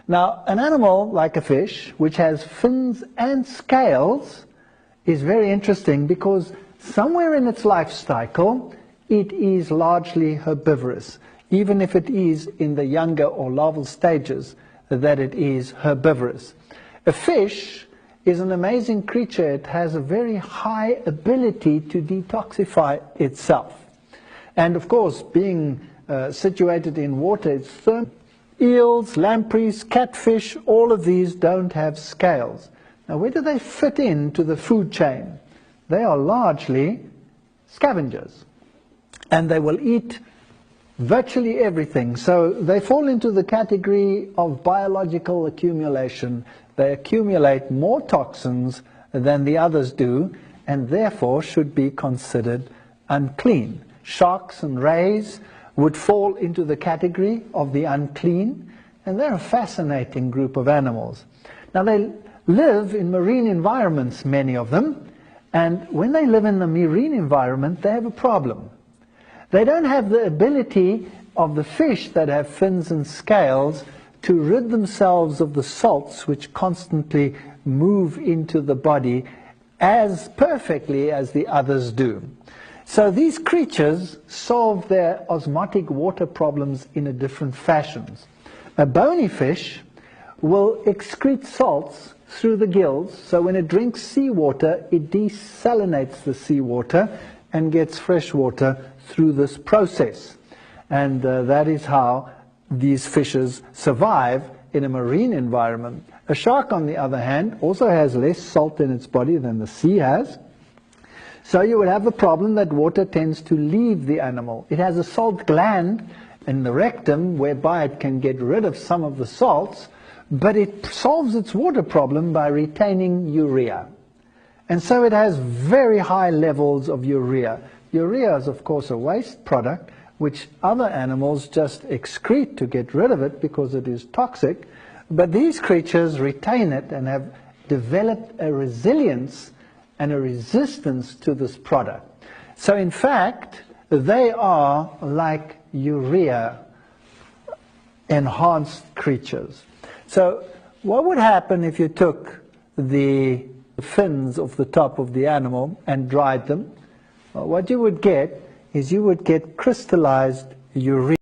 Now, an animal like a fish, which has fins and scales, is very interesting because somewhere in its life cycle, it is largely herbivorous, even if it is in the younger or larval stages that it is herbivorous. A fish is an amazing creature. It has a very high ability to detoxify itself. And of course, being situated in water, it's thermal. Eels, lampreys, catfish, all of these don't have scales. Now, where do they fit into the food chain? They are largely scavengers, and they will eat virtually everything. So they fall into the category of biological accumulation. They accumulate more toxins than the others do, and therefore should be considered unclean. Sharks and rays would fall into the category of the unclean, and they're a fascinating group of animals. Now, they live in marine environments, many of them, and when they live in the marine environment, they have a problem. They don't have the ability of the fish that have fins and scales to rid themselves of the salts which constantly move into the body as perfectly as the others do. So these creatures solve their osmotic water problems in a different fashions. A bony fish will excrete salts through the gills, so when it drinks seawater, it desalinates the seawater and gets fresh water through this process. And that is how these fishes survive in a marine environment. A shark, on the other hand, also has less salt in its body than the sea has. So you would have a problem that water tends to leave the animal. It has a salt gland in the rectum whereby it can get rid of some of the salts, but it solves its water problem by retaining urea. And so it has very high levels of urea. Urea is, of course, a waste product which other animals just excrete to get rid of it because it is toxic. But these creatures retain it and have developed a resilience and a resistance to this product. So in fact, they are like urea enhanced creatures. So what would happen if you took the fins off the top of the animal and dried them? Well, what you would get is you would get crystallized urea.